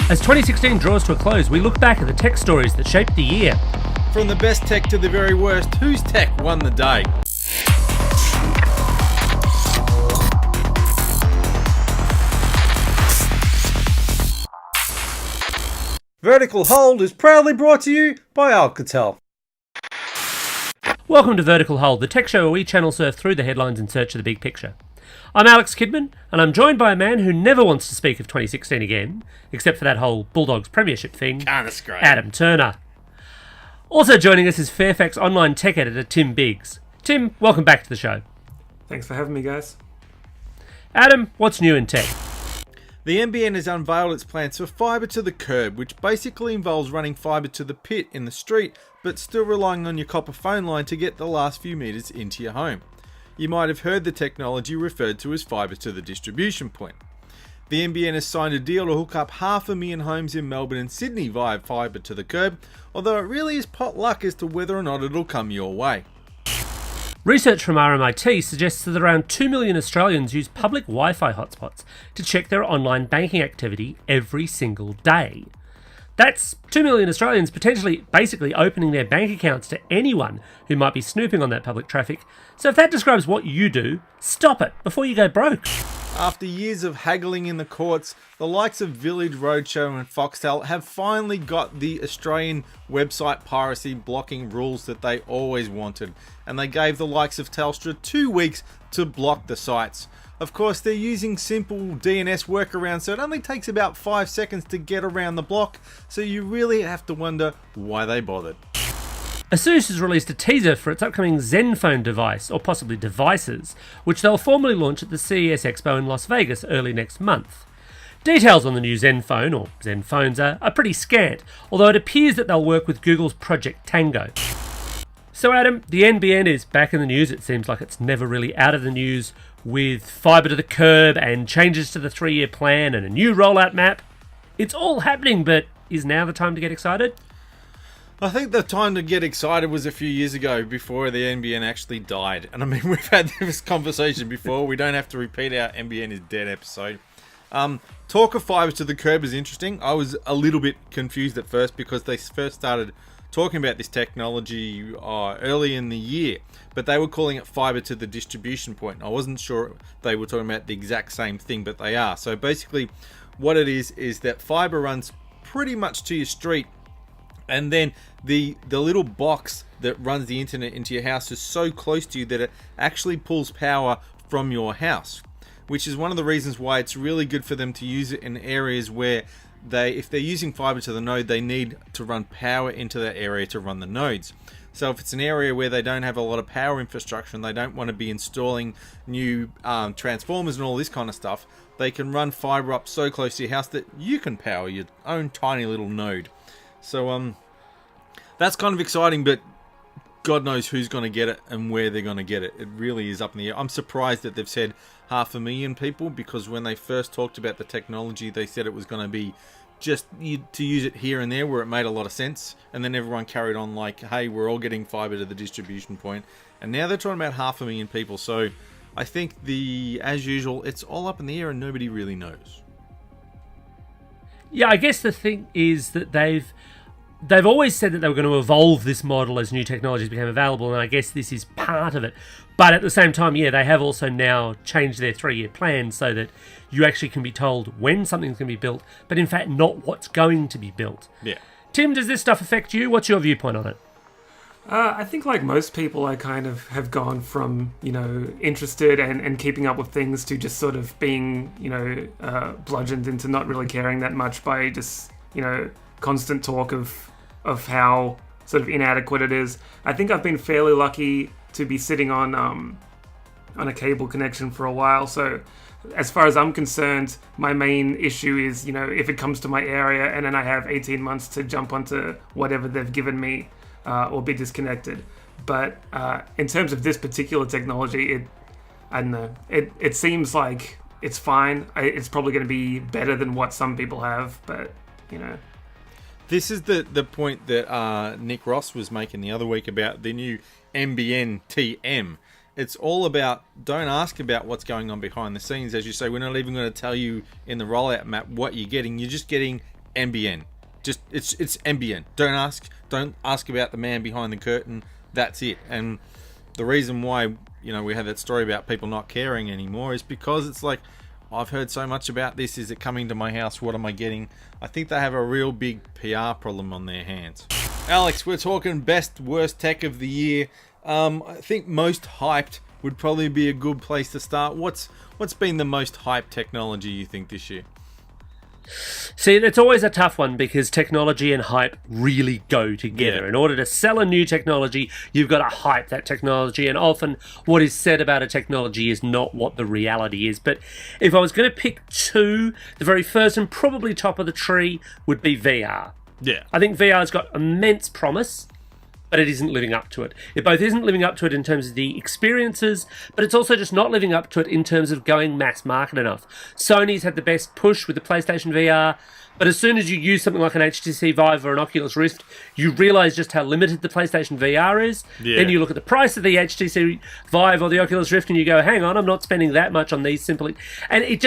As 2016 draws to a close, we look back at the tech stories that shaped the year. From the best tech to the very worst, whose tech won the day? Vertical Hold is proudly brought to you by Alcatel. Welcome to Vertical Hold, the tech show where we channel surf through the headlines in search of the big picture. I'm Alex Kidman, and I'm joined by a man who never wants to speak of 2016 again, except for that whole Bulldogs premiership thing, Adam Turner. Also joining us is Fairfax online tech editor Tim Biggs. Tim, welcome back to the show. Thanks for having me, guys. Adam, what's new in tech? The NBN has unveiled its plans for fibre to the curb, which basically involves running fibre to the pit in the street, but still relying on your copper phone line to get the last few metres into your home. You might have heard the technology referred to as fibre to the distribution point. The NBN has signed a deal to hook up 500,000 homes in Melbourne and Sydney via fibre to the curb, although it really is pot luck as to whether or not it'll come your way. Research from RMIT suggests that around 2 million Australians use public Wi-Fi hotspots to check their online banking activity every single day. That's 2 million Australians potentially basically opening their bank accounts to anyone who might be snooping on that public traffic. So if that describes what you do, stop it before you go broke. After years of haggling in the courts, the likes of Village Roadshow and Foxtel have finally got the Australian website piracy blocking rules that they always wanted, and they gave the likes of Telstra 2 weeks to block the sites. Of course, they're using simple DNS workarounds, so it only takes about 5 seconds to get around the block, so you really have to wonder why they bothered. ASUS has released a teaser for its upcoming ZenFone device, or possibly devices, which they'll formally launch at the CES Expo in Las Vegas early next month. Details on the new ZenFone, or ZenPhones, are pretty scant, although it appears that they'll work with Google's Project Tango. So Adam, the NBN is back in the news. It seems like it's never really out of the news, with fibre to the curb and changes to the 3-year plan and a new rollout map. It's all happening, but is now the time to get excited? I think the time to get excited was a few years ago, before the NBN actually died. And I mean, we've had this conversation before. We don't have to repeat our NBN is dead episode. Talk of fibre to the curb is interesting. I was a little bit confused at first because they first started talking about this technology early in the year, but they were calling it fibre to the distribution point. I wasn't sure they were talking about the exact same thing, but they are. So basically what it is that fibre runs pretty much to your street, and then the little box that runs the internet into your house is so close to you that it actually pulls power from your house, which is one of the reasons why it's really good for them to use it in areas where if they're using fibre to the node, they need to run power into that area to run the nodes. So if it's an area where they don't have a lot of power infrastructure and they don't want to be installing new transformers and all this kind of stuff, they can run fibre up so close to your house that you can power your own tiny little node. So that's kind of exciting, but God knows who's going to get it and where they're going to get it. It really is up in the air. I'm surprised that they've said 500,000 people, because when they first talked about the technology, they said it was going to be just to use it here and there where it made a lot of sense, and then everyone carried on like, hey, we're all getting fibre to the distribution point, and now they're talking about 500,000 people. So I think as usual, it's all up in the air and nobody really knows. Yeah, I guess the thing is that they've always said that they were going to evolve this model as new technologies became available, and I guess this is part of it. But at the same time, yeah, they have also now changed their 3-year plan so that you actually can be told when something's going to be built, but in fact not what's going to be built. Yeah. Tim, does this stuff affect you? What's your viewpoint on it? I think like most people, I kind of have gone from, interested and keeping up with things to just sort of being, bludgeoned into not really caring that much by just, constant talk of how sort of inadequate it is. I think I've been fairly lucky to be sitting on a cable connection for a while. So as far as I'm concerned, my main issue is, if it comes to my area and then I have 18 months to jump onto whatever they've given me or be disconnected. But in terms of this particular technology, I don't know. It seems like it's fine. It's probably going to be better than what some people have, but, This is the point that Nick Ross was making the other week about the new NBN TM. It's all about, don't ask about what's going on behind the scenes. As you say, we're not even going to tell you in the rollout map what you're getting. You're just getting NBN. Just it's NBN. Don't ask about the man behind the curtain. That's it. And the reason why we had that story about people not caring anymore is because it's like, I've heard so much about this. Is it coming to my house? What am I getting? I think they have a real big PR problem on their hands. Alex, we're talking best, worst tech of the year. I think most hyped would probably be a good place to start. What's been the most hyped technology you think this year? See, it's always a tough one because technology and hype really go together. Yeah. In order to sell a new technology, you've got to hype that technology, and often what is said about a technology is not what the reality is. But if I was going to pick two, the very first and probably top of the tree would be VR. Yeah. I think VR's got immense promise, but it isn't living up to it. It both isn't living up to it in terms of the experiences, but it's also just not living up to it in terms of going mass market enough. Sony's had the best push with the PlayStation VR, but as soon as you use something like an HTC Vive or an Oculus Rift, you realise just how limited the PlayStation VR is. Yeah. Then you look at the price of the HTC Vive or the Oculus Rift and you go, hang on, I'm not spending that much on these simply. And it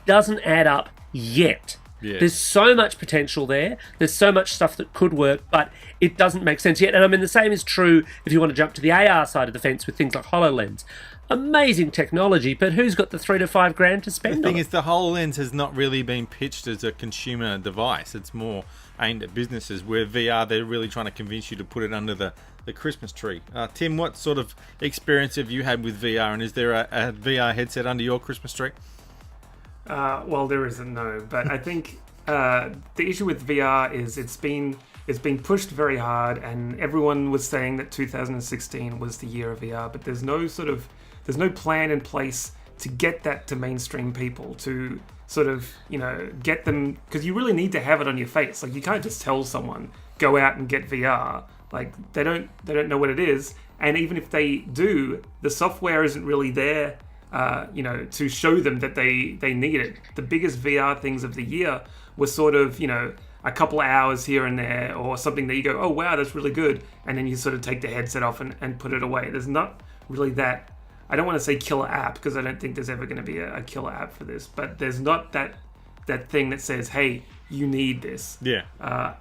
doesn't add up yet. Yeah. There's so much potential there. There's so much stuff that could work, but it doesn't make sense yet. And I mean, the same is true if you want to jump to the AR side of the fence with things like HoloLens. Amazing technology, but who's got the $3,000 to $5,000 to spend The on thing it? is, the HoloLens has not really been pitched as a consumer device. It's more aimed at businesses, where VR, they're really trying to convince you to put it under the Christmas tree. Tim, what sort of experience have you had with VR, and is there a VR headset under your Christmas tree? Well, there isn't, no. But I think the issue with VR is it's been pushed very hard, and everyone was saying that 2016 was the year of VR. But there's no plan in place to get that to mainstream people, to sort of get them, because you really need to have it on your face. Like, you can't just tell someone go out and get VR. Like, they don't know what it is, and even if they do, the software isn't really there. To show them that they need it. The biggest VR things of the year were sort of, a couple of hours here and there, or something that you go, oh wow, that's really good, and then you sort of take the headset off and put it away. There's not really that, I don't want to say killer app, because I don't think there's ever going to be a killer app for this, but there's not that thing that says, hey, you need this. Yeah.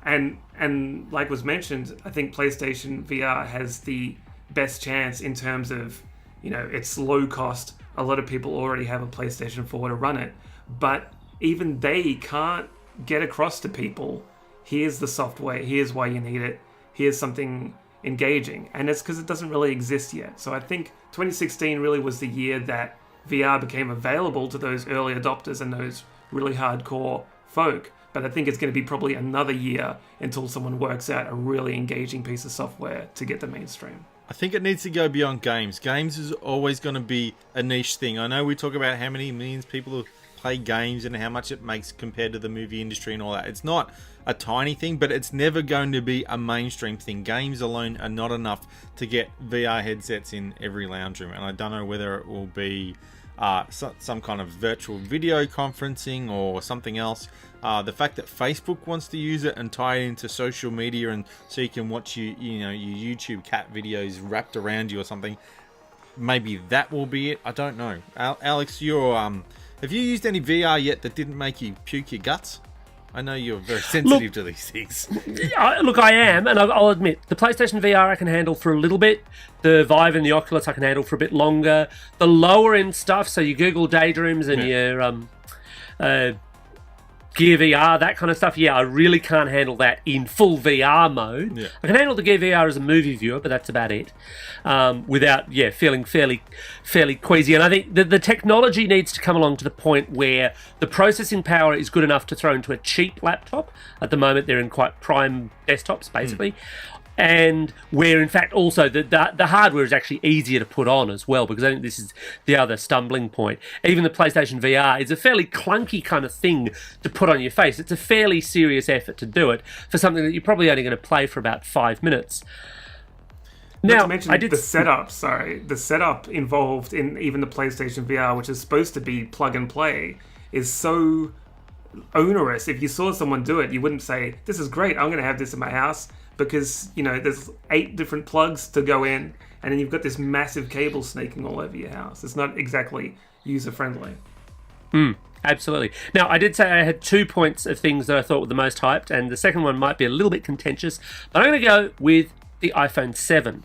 And like was mentioned, I think PlayStation VR has the best chance in terms of, it's low cost. A lot of people already have a PlayStation 4 to run it, but even they can't get across to people, here's the software, here's why you need it, here's something engaging. And it's because it doesn't really exist yet. So I think 2016 really was the year that VR became available to those early adopters and those really hardcore folk. But I think it's going to be probably another year until someone works out a really engaging piece of software to get the mainstream. I think it needs to go beyond games. Games is always going to be a niche thing. I know we talk about how many millions people play games and how much it makes compared to the movie industry and all that. It's not a tiny thing, but it's never going to be a mainstream thing. Games alone are not enough to get VR headsets in every lounge room. And I don't know whether it will be some kind of virtual video conferencing or something else. The fact that Facebook wants to use it and tie it into social media, and so you can watch your YouTube cat videos wrapped around you or something, maybe that will be it. I don't know. Alex, have you used any VR yet that didn't make you puke your guts? I know you're very sensitive to these things. Look, I am, and I'll admit, the PlayStation VR I can handle for a little bit. The Vive and the Oculus I can handle for a bit longer. The lower end stuff, so your Google Daydreams and your Gear VR, that kind of stuff, I really can't handle that in full VR mode. Yeah. I can handle the Gear VR as a movie viewer, but that's about it. Without, feeling fairly queasy. And I think the technology needs to come along to the point where the processing power is good enough to throw into a cheap laptop. At the moment, they're in quite prime desktops, basically. And where, in fact, also the hardware is actually easier to put on as well, because I think this is the other stumbling point. Even the PlayStation VR is a fairly clunky kind of thing to put on your face. It's a fairly serious effort to do it for something that you're probably only going to play for about 5 minutes. Not to mention the setup. The setup involved in even the PlayStation VR, which is supposed to be plug and play, is so onerous. If you saw someone do it, you wouldn't say, "This is great. I'm going to have this in my house." Because, there's 8 different plugs to go in, and then you've got this massive cable snaking all over your house. It's not exactly user-friendly. Absolutely. Now, I did say I had 2 points of things that I thought were the most hyped, and the second one might be a little bit contentious, but I'm going to go with the iPhone 7.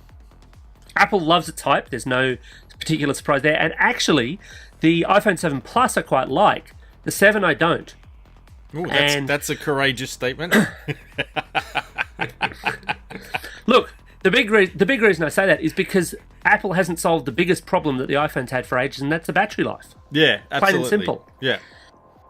Apple loves its hype. There's no particular surprise there. And actually, the iPhone 7 Plus I quite like. The 7 I don't. Ooh, that's a courageous statement. Look, the big reason I say that is because Apple hasn't solved the biggest problem that the iPhone's had for ages, and that's the battery life. Yeah, absolutely. Plain and simple. Yeah.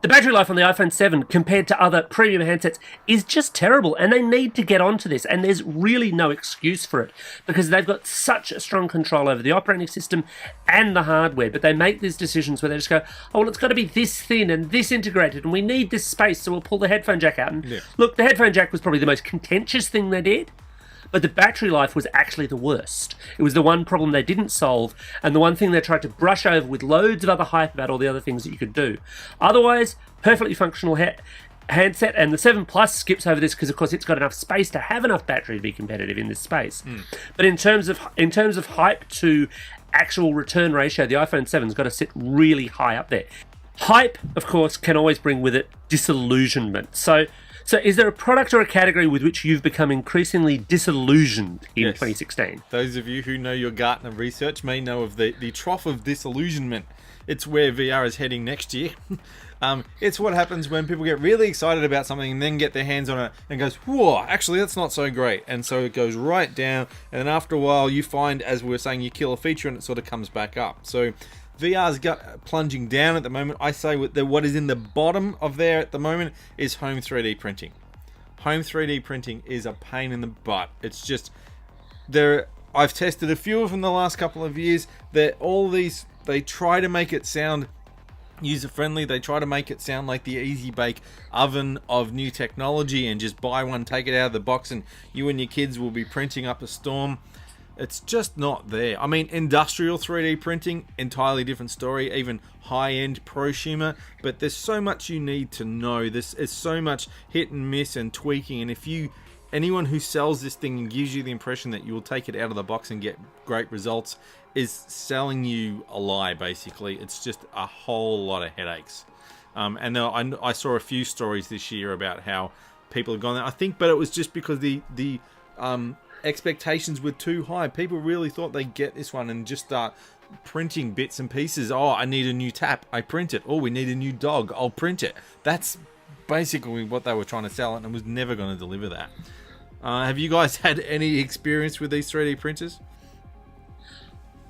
The battery life on the iPhone 7 compared to other premium handsets is just terrible, and they need to get onto this, and there's really no excuse for it because they've got such a strong control over the operating system and the hardware, but they make these decisions where they just go, oh, well, it's got to be this thin and this integrated, and we need this space, so we'll pull the headphone jack out. And look, the headphone jack was probably the most contentious thing they did, but the battery life was actually the worst. It was the one problem they didn't solve, and the one thing they tried to brush over with loads of other hype about all the other things that you could do. Otherwise, perfectly functional handset, and the 7 Plus skips over this because, of course, it's got enough space to have enough battery to be competitive in this space. But in terms of hype to actual return ratio, the iPhone 7's got to sit really high up there. Hype, of course, can always bring with it disillusionment. So is there a product or a category with which you've become increasingly disillusioned in 2016? Those of you who know your Gartner research may know of the trough of disillusionment. It's where VR is heading next year. It's what happens when people get really excited about something and then get their hands on it and goes, whoa, actually that's not so great. And so it goes right down. And then after a while you find, as we were saying, you kill a feature and it sort of comes back up. So VR's plunging down at the moment. I say what is in the bottom of there at the moment is home 3D printing. Home 3D printing is a pain in the butt. It's just I've tested a few of them the last couple of years. They try to make it sound user-friendly. They try to make it sound like the easy bake oven of new technology and just buy one, take it out of the box, and you and your kids will be printing up a storm. It's just not there. I mean, industrial 3D printing, entirely different story, even high-end prosumer, but there's so much you need to know. This is so much hit and miss and tweaking, and anyone who sells this thing and gives you the impression that you will take it out of the box and get great results is selling you a lie, basically. It's just a whole lot of headaches. And I saw a few stories this year about how people have gone there. I think, but it was just because the expectations were too high. People really thought they'd get this one and just start printing bits and pieces. Oh, I need a new tap. I print it. Oh, we need a new dog. I'll print it. That's basically what they were trying to sell, and it was never going to deliver that. Have you guys had any experience with these 3D printers?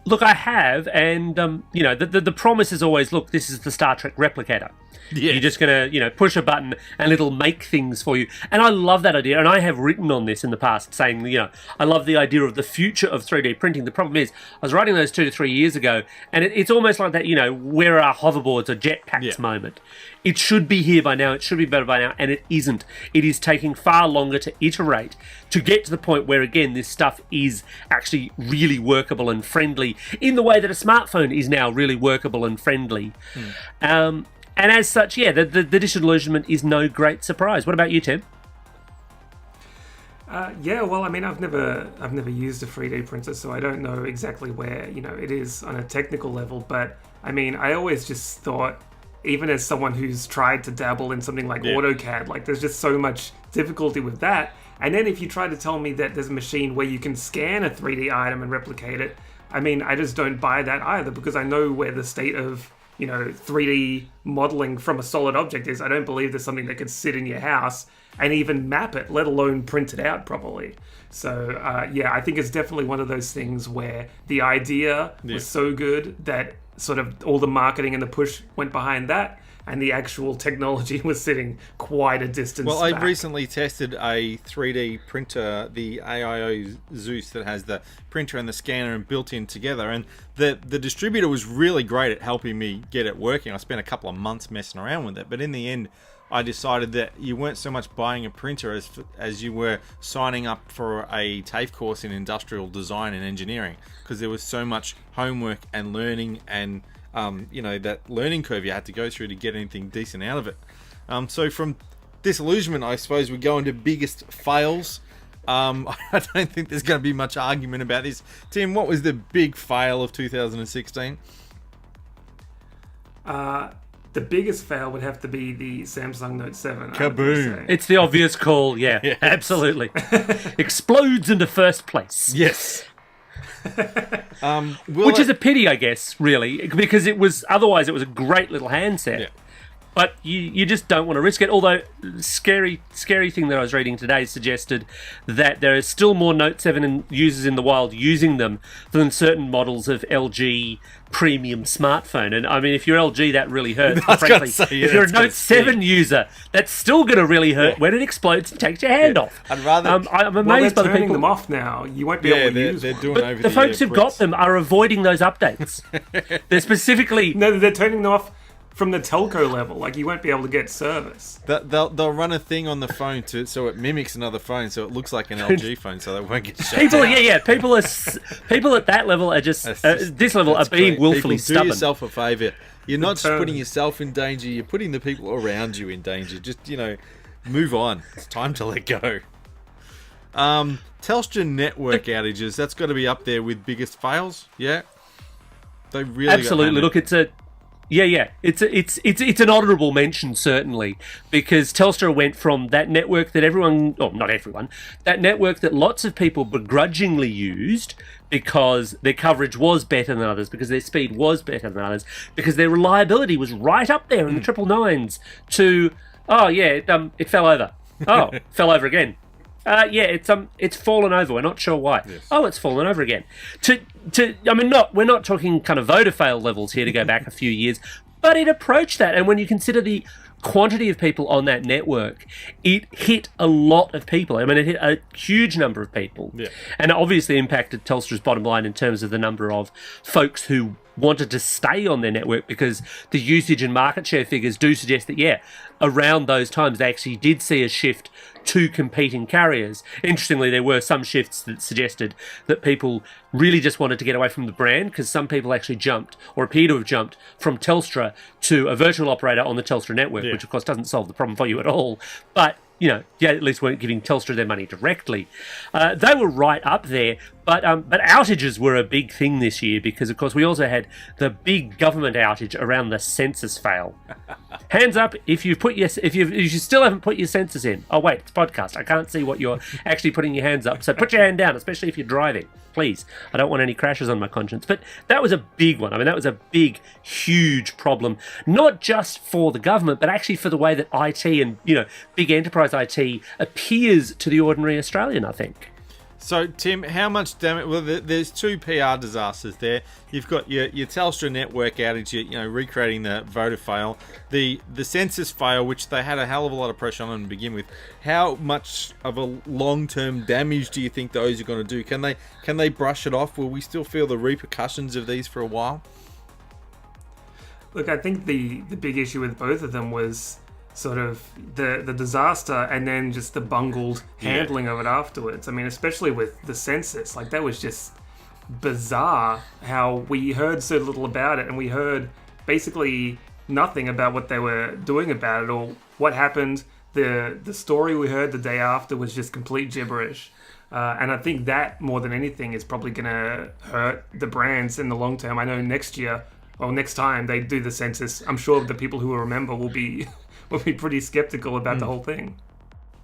Look, I have, and the promise is always, look, this is the Star Trek replicator. Yeah. You're just going to, push a button and it'll make things for you. And I love that idea, and I have written on this in the past saying, I love the idea of the future of 3D printing. The problem is, I was writing those 2 to 3 years ago, and it's almost like that, where are hoverboards or jetpacks moment. It should be here by now, it should be better by now, and it isn't. It is taking far longer to iterate to get to the point where, again, this stuff is actually really workable and friendly in the way that a smartphone is now really workable and friendly. And as such, the disillusionment is no great surprise. What about you, Tim? Well, I mean, I've never used a 3D printer, so I don't know exactly where, it is on a technical level. But, I mean, I always just thought, even as someone who's tried to dabble in something like AutoCAD, like there's just so much difficulty with that. And then if you try to tell me that there's a machine where you can scan a 3D item and replicate it, I mean, I just don't buy that either, because I know where the state of 3D modeling from a solid object is. I don't believe there's something that could sit in your house and even map it, let alone print it out properly. So, I think it's definitely one of those things where the idea was so good that sort of all the marketing and the push went behind that, and the actual technology was sitting quite a distance back. I recently tested a 3D printer, the AIO Zeus, that has the printer and the scanner and built in together, and the distributor was really great at helping me get it working. I spent a couple of months messing around with it, but in the end I decided that you weren't so much buying a printer as you were signing up for a TAFE course in industrial design and engineering, because there was so much homework and learning and that learning curve you had to go through to get anything decent out of it. So from disillusionment, I suppose we go into biggest fails. I don't think there's going to be much argument about this. Tim, what was the big fail of 2016? the biggest fail would have to be the Samsung Note 7. Kaboom. It's the obvious call, yeah, Yes. absolutely. Explodes into first place. Yes. Which is a pity, I guess, really, because otherwise it was a great little handset. Yeah. But you just don't want to risk it. Although, scary thing that I was reading today suggested that there are still more Note 7 users in the wild using them than certain models of LG premium smartphone. And I mean, if you're LG, that really hurts. I was Frankly, gonna say, yeah, if you're a that's Note gonna 7 user, that's still going to really hurt when it explodes and takes your hand off. I'd rather... I'm Well, amazed they're by the turning people. them off now. You won't be able to use they're one. doing But over the folks who've got bricks. them are avoiding those updates. They're specifically... No, they're turning them off from the telco level. Like, you won't be able to get service. They'll run a thing on the phone so it mimics another phone, so it looks like an LG phone, so they won't get shut People, down. people at that level are just, this level are being Great. willfully People, stubborn. do yourself a favour. You're not just Turn. putting yourself in danger, you're putting the people around you in danger. Just, move on. It's time to let go. Telstra network outages, that's got to be up there with biggest fails, yeah? They really got Absolutely. hammered. Look, it's an honourable mention, certainly, because Telstra went from that network that not everyone, that network that lots of people begrudgingly used because their coverage was better than others, because their speed was better than others, because their reliability was right up there in the 999s, to, it fell over. Oh, fell over again. It's fallen over. We're not sure why. Yes. Oh, it's fallen over again. We're not talking kind of Vodafone levels here to go back a few years, but it approached that. And when you consider the quantity of people on that network, it hit a lot of people. I mean, it hit a huge number of people, and it obviously impacted Telstra's bottom line in terms of the number of folks who wanted to stay on their network, because the usage and market share figures do suggest that, around those times they actually did see a shift to competing carriers. Interestingly, there were some shifts that suggested that people really just wanted to get away from the brand, because some people actually jumped, or appear to have jumped, from Telstra to a virtual operator on the Telstra network, which of course doesn't solve the problem for you at all. But at least weren't giving Telstra their money directly. They were right up there, but outages were a big thing this year, because of course we also had the big government outage around the census fail. Hands up if you still haven't put your census in. Oh wait, it's podcast. I can't see what you're actually putting your hands up. So put your hand down, especially if you're driving. Please, I don't want any crashes on my conscience. But that was a big one. I mean, that was a big, huge problem, not just for the government, but actually for the way that IT and, big enterprise IT appears to the ordinary Australian, I think. So, Tim, how much damage... Well, there's two PR disasters there. You've got your Telstra network outage, recreating the voter fail. The census fail, which they had a hell of a lot of pressure on to begin with. How much of a long-term damage do you think those are going to do? Can they brush it off? Will we still feel the repercussions of these for a while? Look, I think the big issue with both of them was sort of the disaster, and then just the bungled handling of it afterwards. I mean, especially with the census, like, that was just bizarre how we heard so little about it, and we heard basically nothing about what they were doing about it or what happened. The story we heard the day after was just complete gibberish. And I think that, more than anything, is probably going to hurt the brands in the long term. I know next time they do the census, I'm sure the people who will remember will be pretty skeptical about the whole thing.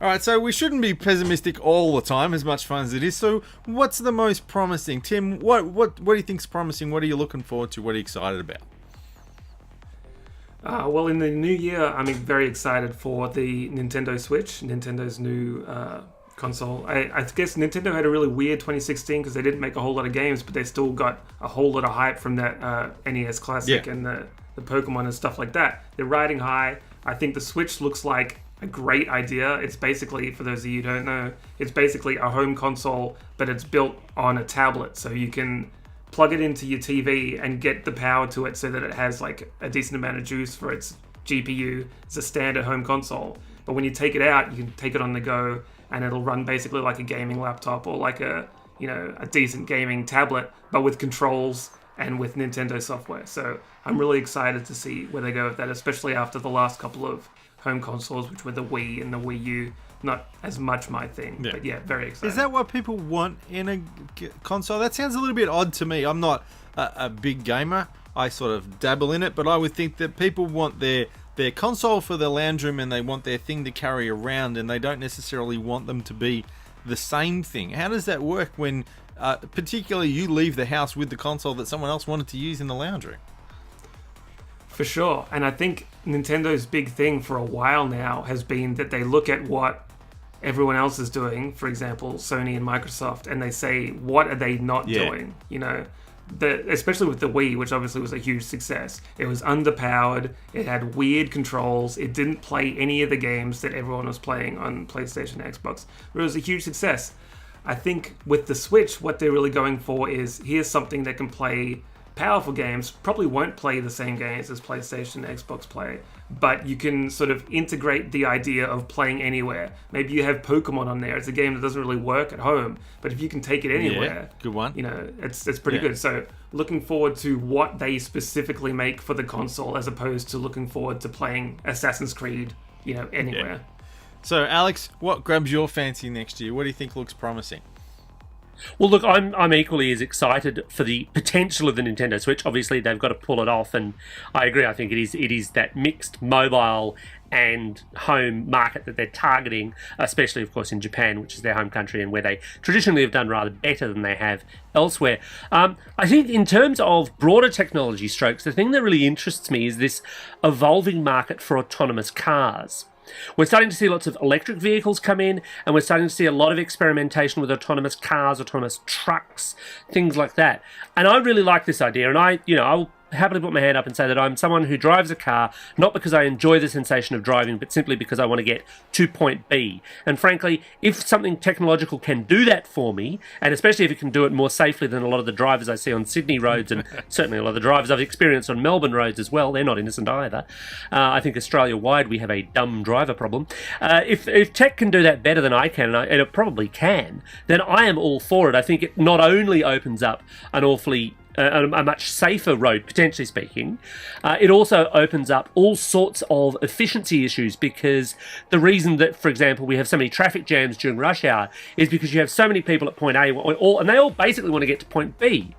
All right, so we shouldn't be pessimistic all the time, as much fun as it is. So what's the most promising? Tim, what do you think's promising? What are you looking forward to? What are you excited about? Well, in the new year, I'm very excited for the Nintendo Switch, Nintendo's new console. I guess Nintendo had a really weird 2016 because they didn't make a whole lot of games, but they still got a whole lot of hype from that NES Classic and the Pokemon and stuff like that. They're riding high. I think the Switch looks like a great idea. It's basically, for those of you who don't know, it's basically a home console, but it's built on a tablet. So you can plug it into your TV and get the power to it so that it has like a decent amount of juice for its GPU. It's a standard home console. But when you take it out, you can take it on the go and it'll run basically like a gaming laptop or like a decent gaming tablet, but with controls and with Nintendo software. So I'm really excited to see where they go with that, especially after the last couple of home consoles, which were the Wii and the Wii U. Not as much my thing, but very excited. Is that what people want in a console? That sounds a little bit odd to me. I'm not a big gamer. I sort of dabble in it, but I would think that people want their console for their lounge room and they want their thing to carry around, and they don't necessarily want them to be the same thing. How does that work when, particularly, you leave the house with the console that someone else wanted to use in the lounge room? For sure. And I think Nintendo's big thing for a while now has been that they look at what everyone else is doing, for example, Sony and Microsoft, and they say, what are they not doing? You know, especially with the Wii, which obviously was a huge success. It was underpowered, it had weird controls, it didn't play any of the games that everyone was playing on PlayStation and Xbox, but it was a huge success. I think with the Switch, what they're really going for is, here's something that can play powerful games, probably won't play the same games as PlayStation and Xbox play, but you can sort of integrate the idea of playing anywhere. Maybe you have Pokemon on there. It's a game that doesn't really work at home, but if you can take it anywhere, good one. You know, it's pretty good. So looking forward to what they specifically make for the console, as opposed to looking forward to playing Assassin's Creed, you know, anywhere. Yeah. So Alex, what grabs your fancy next year? What do you think looks promising? Well, look, I'm equally as excited for the potential of the Nintendo Switch. Obviously, they've got to pull it off, and I agree. I think it is that mixed mobile and home market that they're targeting, especially, of course, in Japan, which is their home country and where they traditionally have done rather better than they have elsewhere. I think in terms of broader technology strokes, the thing that really interests me is this evolving market for autonomous cars. We're starting to see lots of electric vehicles come in, and we're starting to see a lot of experimentation with autonomous cars, autonomous trucks, things like that. And I really like this idea, and I'll happily put my hand up and say that I'm someone who drives a car not because I enjoy the sensation of driving, but simply because I want to get to point B. And frankly, if something technological can do that for me, and especially if it can do it more safely than a lot of the drivers I see on Sydney roads, and certainly a lot of the drivers I've experienced on Melbourne roads as well, they're not innocent either. I think Australia-wide we have a dumb driver problem. If tech can do that better than I can, and it probably can, then I am all for it. I think it not only opens up an awfully a much safer road, potentially speaking, it also opens up all sorts of efficiency issues, because the reason that, for example, we have so many traffic jams during rush hour is because you have so many people at point A, and they all basically want to get to point B.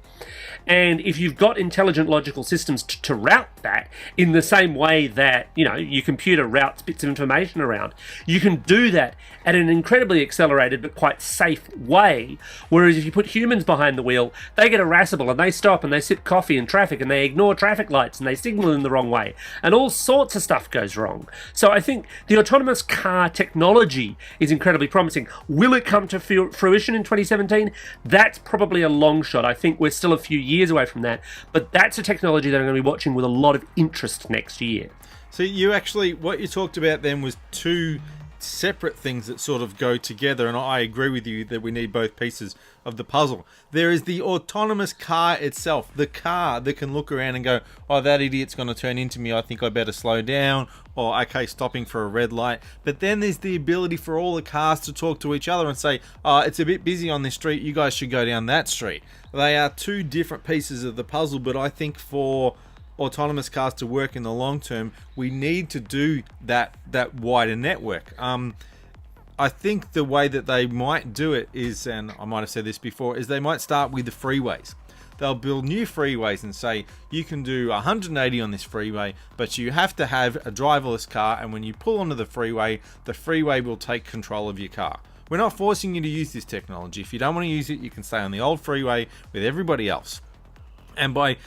And if you've got intelligent logical systems to route that in the same way that, your computer routes bits of information around, you can do that at an incredibly accelerated but quite safe way. Whereas if you put humans behind the wheel, they get irascible and they stop and they sip coffee in traffic and they ignore traffic lights and they signal in the wrong way. And all sorts of stuff goes wrong. So I think the autonomous car technology is incredibly promising. Will it come to fruition in 2017? That's probably a long shot. I think we're still a few years away from that, but that's a technology that I'm going to be watching with a lot of interest next year. So what you talked about then was two separate things that sort of go together, and I agree with you that we need both pieces of the puzzle. There is the autonomous car itself, the car that can look around and go, oh, that idiot's going to turn into me, I think I better slow down, or okay, stopping for a red light. But then there's the ability for all the cars to talk to each other and say, oh, it's a bit busy on this street, you guys should go down that street. They are two different pieces of the puzzle, but I think for autonomous cars to work in the long term, we need to do that wider network. I think the way that they might do it is, and I might have said this before, is they might start with the freeways. They'll build new freeways and say, you can do 180 on this freeway, but you have to have a driverless car, and when you pull onto the freeway will take control of your car. We're not forcing you to use this technology. If you don't want to use it, you can stay on the old freeway with everybody else. And by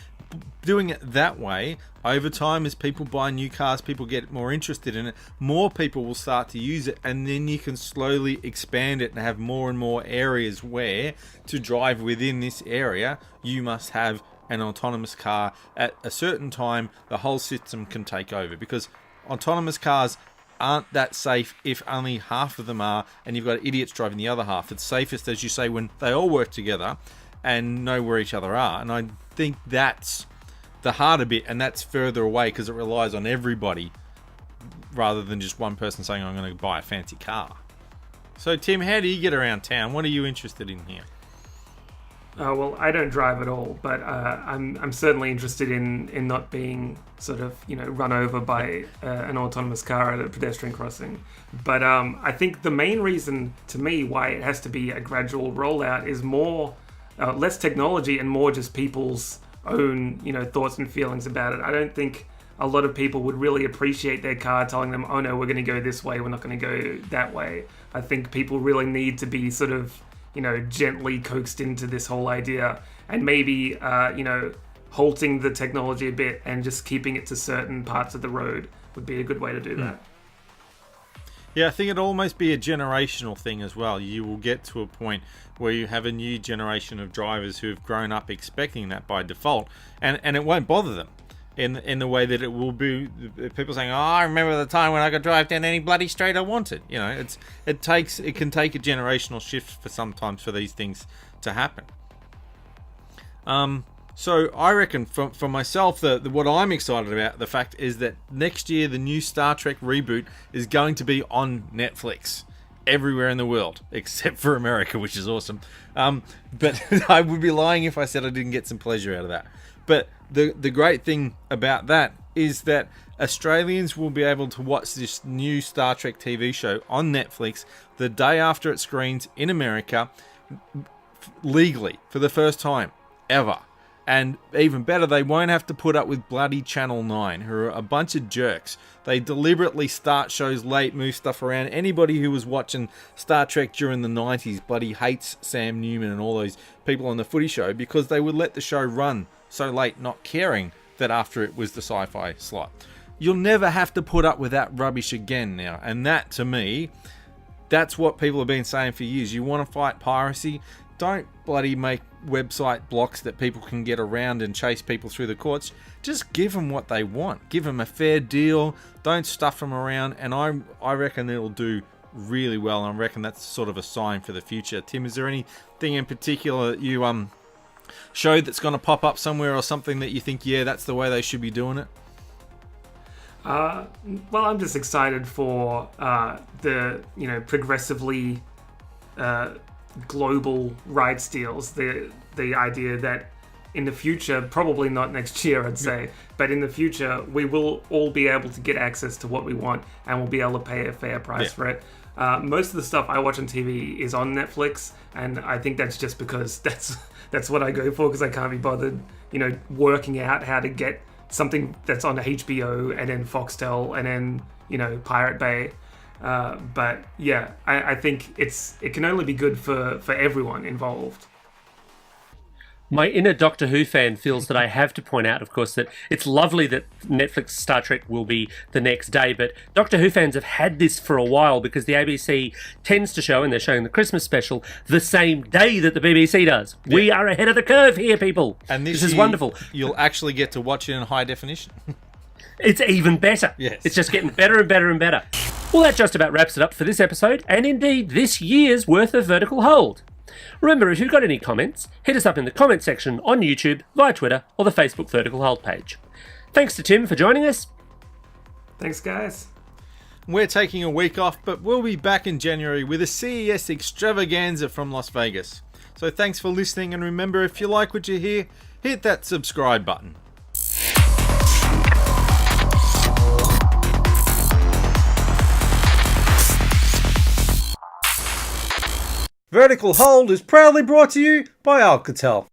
doing it that way, over time, as people buy new cars, people get more interested in it, more people will start to use it, and then you can slowly expand it and have more and more areas where to drive within this area, you must have an autonomous car. At a certain time, the whole system can take over, because autonomous cars aren't that safe if only half of them are, and you've got idiots driving the other half. It's safest, as you say, when they all work together and know where each other are. And I think that's the harder bit, and that's further away because it relies on everybody rather than just one person saying, I'm going to buy a fancy car. So, Tim, how do you get around town? What are you interested in here? Well, I don't drive at all, but I'm certainly interested in not being sort of run over by an autonomous car at a pedestrian crossing. But I think the main reason to me why it has to be a gradual rollout is more less technology and more just people's own, thoughts and feelings about it. I don't think a lot of people would really appreciate their car telling them, oh no, we're going to go this way, we're not going to go that way. I think people really need to be sort of, gently coaxed into this whole idea, and maybe, halting the technology a bit and just keeping it to certain parts of the road would be a good way to do that. Yeah, I think it'd almost be a generational thing as well. You will get to a point where you have a new generation of drivers who have grown up expecting that by default, and it won't bother them in the way that it will be people saying, oh, I remember the time when I could drive down any bloody street I wanted. It can take a generational shift sometimes for these things to happen. So I reckon for myself, what I'm excited about, the fact is that next year the new Star Trek reboot is going to be on Netflix everywhere in the world, except for America, which is awesome. But I would be lying if I said I didn't get some pleasure out of that. But the great thing about that is that Australians will be able to watch this new Star Trek TV show on Netflix the day after it screens in America, legally, for the first time ever. And even better, they won't have to put up with bloody Channel 9, who are a bunch of jerks. They deliberately start shows late, move stuff around. Anybody who was watching Star Trek during the 90s bloody hates Sam Newman and all those people on the footy show, because they would let the show run so late, not caring that after it was the sci-fi slot. You'll never have to put up with that rubbish again now. And that, to me, that's what people have been saying for years. You want to fight piracy? Don't bloody make website blocks that people can get around and chase people through the courts. Just give them what they want. Give them a fair deal. Don't stuff them around. And I reckon it'll do really well. And I reckon that's sort of a sign for the future. Tim, is there anything in particular that you showed that's going to pop up somewhere, or something that you think, yeah, that's the way they should be doing it? Well, I'm just excited for the progressively global rights deals. The idea that in the future, probably not next year, I'd say, but in the future, we will all be able to get access to what we want, and we'll be able to pay a fair price for it. Most of the stuff I watch on TV is on Netflix, and I think that's just because that's what I go for, because I can't be bothered, working out how to get something that's on HBO and then Foxtel and then, Pirate Bay. But yeah, I think it can only be good for everyone involved. My inner Doctor Who fan feels that I have to point out, of course, that it's lovely that Netflix Star Trek will be the next day, but Doctor Who fans have had this for a while, because the ABC tends to show, and they're showing the Christmas special, the same day that the BBC does. Yeah. We are ahead of the curve here, people. And this is wonderful. You'll actually get to watch it in high definition. It's even better. Yes. It's just getting better and better and better. Well, that just about wraps it up for this episode, and indeed this year's worth of Vertical Hold. Remember, if you've got any comments, hit us up in the comment section on YouTube, via Twitter, or the Facebook Vertical Hold page. Thanks to Tim for joining us. Thanks, guys. We're taking a week off, but we'll be back in January with a CES extravaganza from Las Vegas. So thanks for listening, and remember, if you like what you hear, hit that subscribe button. Vertical Hold is proudly brought to you by Alcatel.